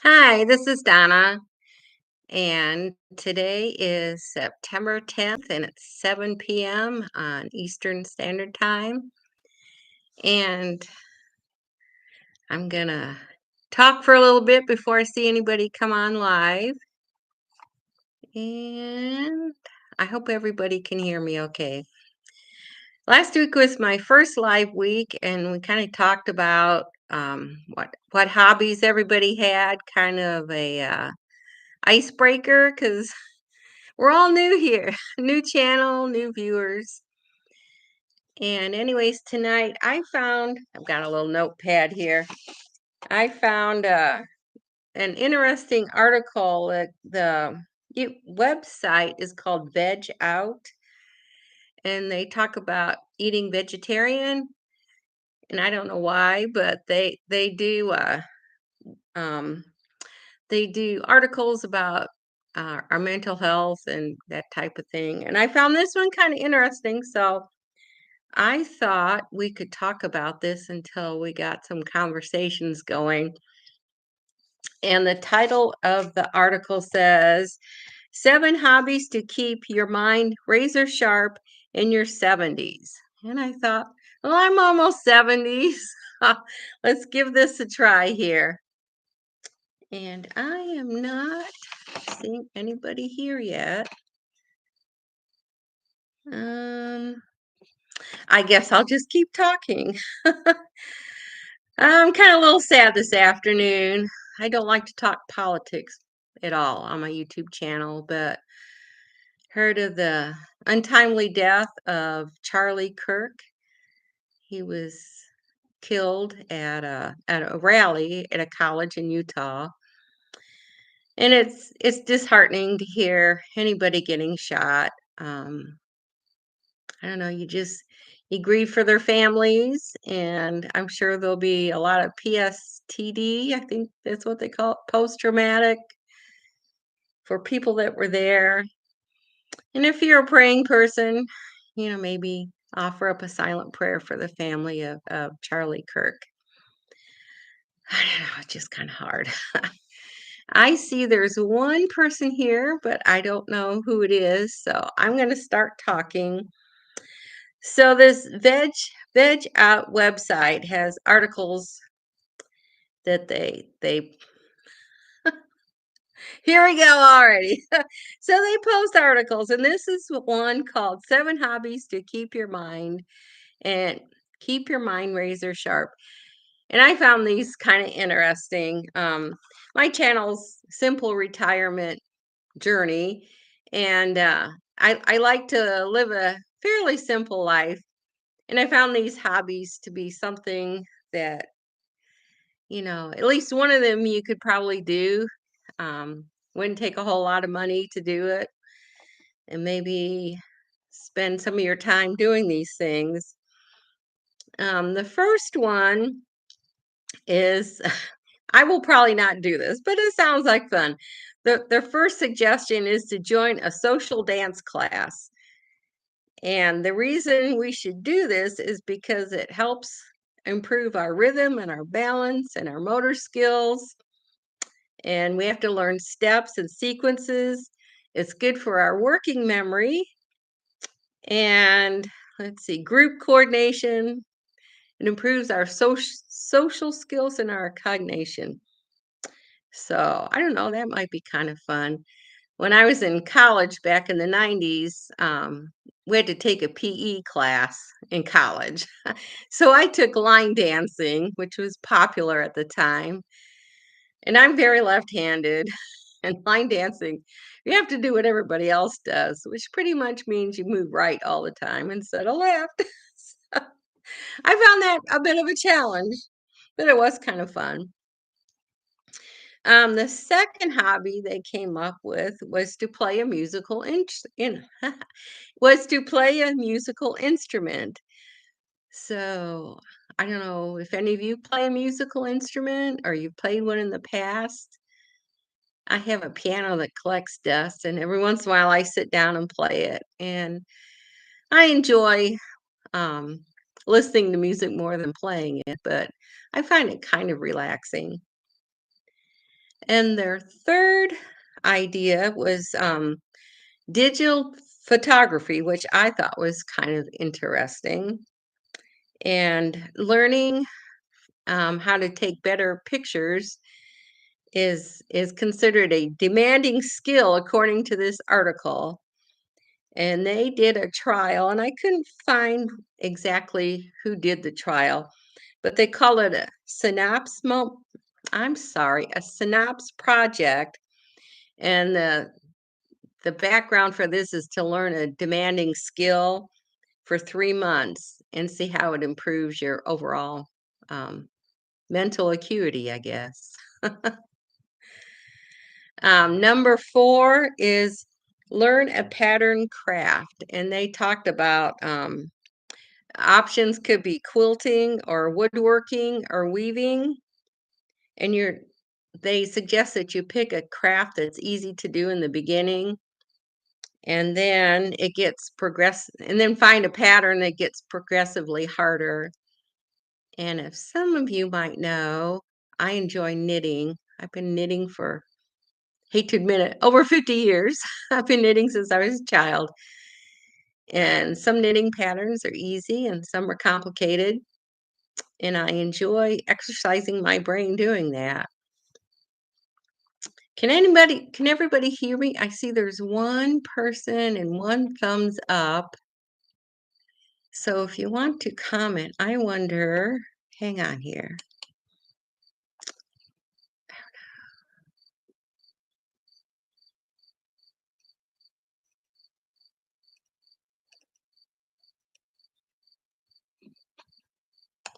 Hi, this is Donna, and today is September 10th, and it's 7 p.m. on Eastern Standard Time. And I'm gonna talk for a little bit before I see anybody come on live. And I hope everybody can hear me okay. Last week was my first live week, and we kind of talked about what hobbies everybody had, kind of a icebreaker, because we're all new here, new channel, new viewers. And anyways, tonight I've got a little notepad here. I found an interesting article. The website is called Veg Out, and they talk about eating vegetarian. And I don't know why, but um, they do articles about our mental health and that type of thing. And I found this one kind of interesting, so I thought we could talk about this until we got some conversations going. And the title of the article says 7 hobbies to keep your mind razor sharp in your 70s. And I thought, well, I'm almost 70s. Let's give this a try here. And I am not seeing anybody here yet. Um, I guess I'll just keep talking. I'm kind of a little sad this afternoon. I don't like to talk politics at all on my YouTube channel, but heard of the untimely death of Charlie Kirk. He was killed at a rally at a college in Utah. And it's disheartening to hear anybody getting shot. I don't know, you grieve for their families, and I'm sure there'll be a lot of PSTD, I think that's what they call it, post-traumatic, for people that were there. And if you're a praying person, maybe offer up a silent prayer for the family of Charlie Kirk. I don't know, it's just kind of hard. I see there's one person here, but I don't know who it is, so I'm going to start talking. So this Veg Out website has articles that they here we go already. So they post articles, and this is one called 7 Hobbies to and Keep Your Mind Razor Sharp. And I found these kind of interesting. My channel's Simple Retirement Journey, and I like to live a fairly simple life. And I found these hobbies to be something that, at least one of them you could probably do. Um, wouldn't take a whole lot of money to do it, and maybe spend some of your time doing these things. The first one is I will probably not do this, but it sounds like fun. The first suggestion is to join a social dance class. And the reason we should do this is because it helps improve our rhythm and our balance and our motor skills. And we have to learn steps and sequences. It's good for our working memory and, let's see, group coordination. It improves our social skills and our cognition. So I don't know, that might be kind of fun. When I was in college back in the 90s, we had to take a PE class in college. So I took line dancing, which was popular at the time. And I'm very left-handed. And line dancing, you have to do what everybody else does, which pretty much means you move right all the time instead of left. So I found that a bit of a challenge, but it was kind of fun. The second hobby they came up with was to play a was to play a musical instrument. So I don't know if any of you play a musical instrument or you've played one in the past. I have a piano that collects dust, and every once in a while I sit down and play it. And I enjoy um, listening to music more than playing it, but I find it kind of relaxing. And their third idea was digital photography, which I thought was kind of interesting, and learning how to take better pictures is considered a demanding skill according to this article. And they did a trial, and I couldn't find exactly who did the trial, but they call it a a synapse project. And the background for this is to learn a demanding skill for 3 months and see how it improves your overall um, mental acuity, I guess. Number 4 is learn a pattern craft, and they talked about options could be quilting or woodworking or weaving, and they suggest that you pick a craft that's easy to do in the beginning, and then and then find a pattern that gets progressively harder. And if some of you might know, I enjoy knitting. I've been knitting for, hate to admit it, over 50 years. I've been knitting since I was a child. And some knitting patterns are easy and some are complicated. And I enjoy exercising my brain doing that. Can everybody hear me? I see there's one person and one thumbs up. So if you want to comment, I wonder, hang on here.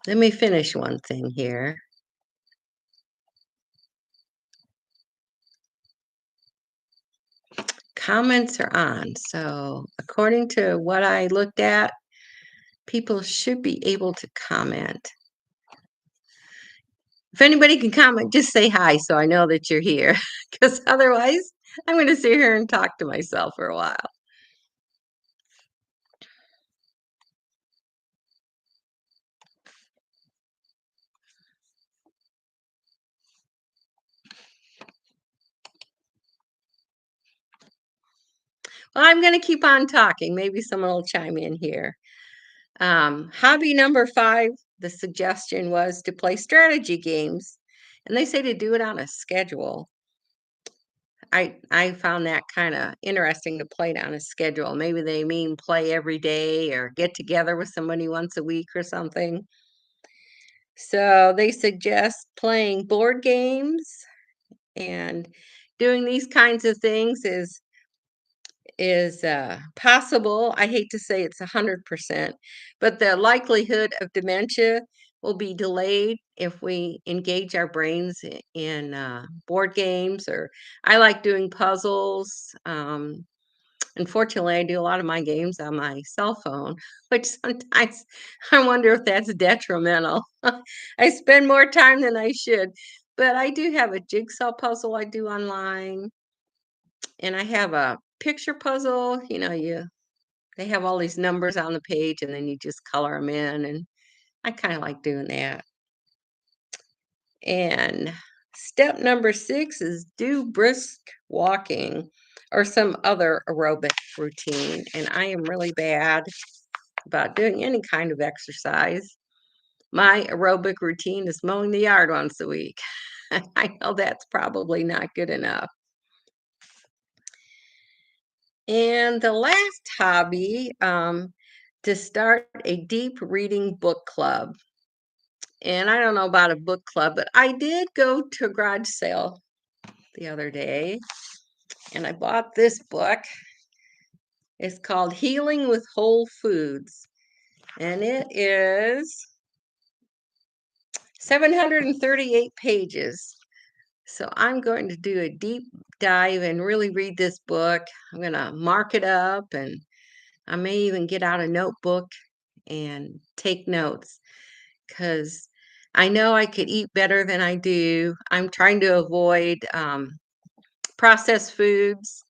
Let me finish one thing here. Comments are on. So according to what I looked at, people should be able to comment. If anybody can comment, just say hi so I know that you're here, because otherwise I'm going to sit here and talk to myself for a while. Well, I'm going to keep on talking. Maybe someone will chime in here. Hobby number 5, the suggestion was to play strategy games, and they say to do it on a schedule. I found that kind of interesting to play it on a schedule. Maybe they mean play every day or get together with somebody once a week or something. So they suggest playing board games, and doing these kinds of things is possible. I hate to say it's 100%, but the likelihood of dementia will be delayed if we engage our brains in board games. Or I like doing puzzles. Unfortunately, I do a lot of my games on my cell phone, which sometimes I wonder if that's detrimental. I spend more time than I should, but I do have a jigsaw puzzle I do online, and I have a picture puzzle. They have all these numbers on the page, and then you just color them in, and I kind of like doing that. And step number 6 is do brisk walking or some other aerobic routine. And I am really bad about doing any kind of exercise. My aerobic routine is mowing the yard once a week. I know that's probably not good enough. And the last hobby, to start a deep reading book club. And I don't know about a book club, but I did go to a garage sale the other day and I bought this book. It's called Healing with Whole Foods, and it is 738 pages. So I'm going to do a deep dive and really read this book. I'm going to mark it up, and I may even get out a notebook and take notes, because I know I could eat better than I do. I'm trying to avoid processed foods.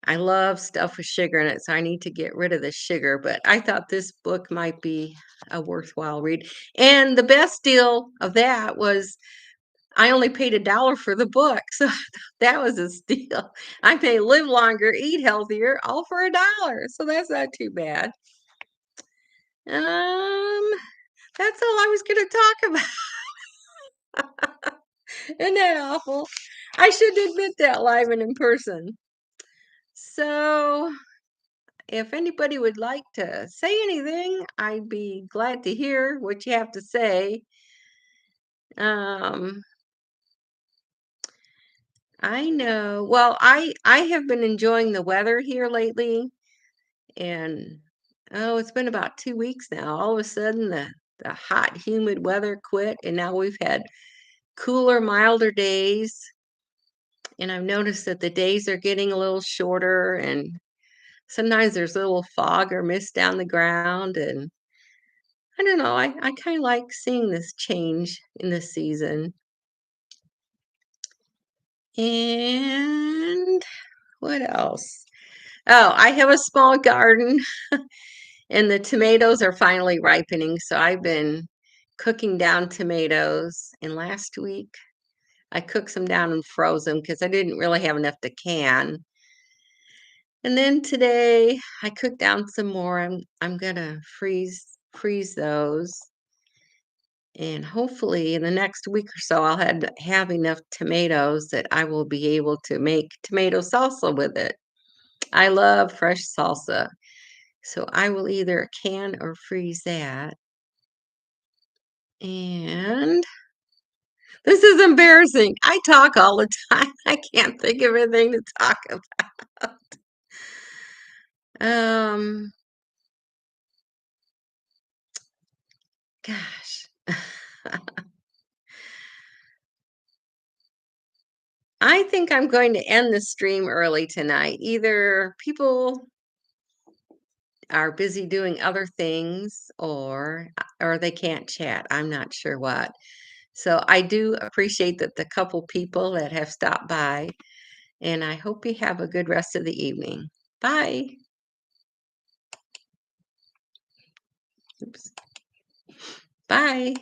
I love stuff with sugar in it, so I need to get rid of the sugar. But I thought this book might be a worthwhile read. And the best deal of that was I only paid $1 for the book, so that was a steal. I may live longer, eat healthier, all for $1, so that's not too bad. Um, that's all I was gonna talk about. Isn't that awful? I should admit that live and in person. So, if anybody would like to say anything, I'd be glad to hear what you have to say. Um, I know. Well, I have been enjoying the weather here lately, and oh, it's been about 2 weeks now. All of a sudden, the hot, humid weather quit, and now we've had cooler, milder days. And I've noticed that the days are getting a little shorter, and sometimes there's a little fog or mist down the ground. And I don't know. I kind of like seeing this change in the season. And what else? Oh, I have a small garden and the tomatoes are finally ripening. So I've been cooking down tomatoes. And last week I cooked some down and froze them because I didn't really have enough to can. And then today I cooked down some more. I'm gonna freeze those. And hopefully in the next week or so I'll have enough tomatoes that I will be able to make tomato salsa with it. I love fresh salsa. So I will either can or freeze that. And this is embarrassing. I talk all the time. I can't think of anything to talk about. Um, gosh. I think I'm going to end the stream early tonight. Either people are busy doing other things or they can't chat. I'm not sure what. So I do appreciate that the couple people that have stopped by, and I hope you have a good rest of the evening. Bye. Oops. Bye.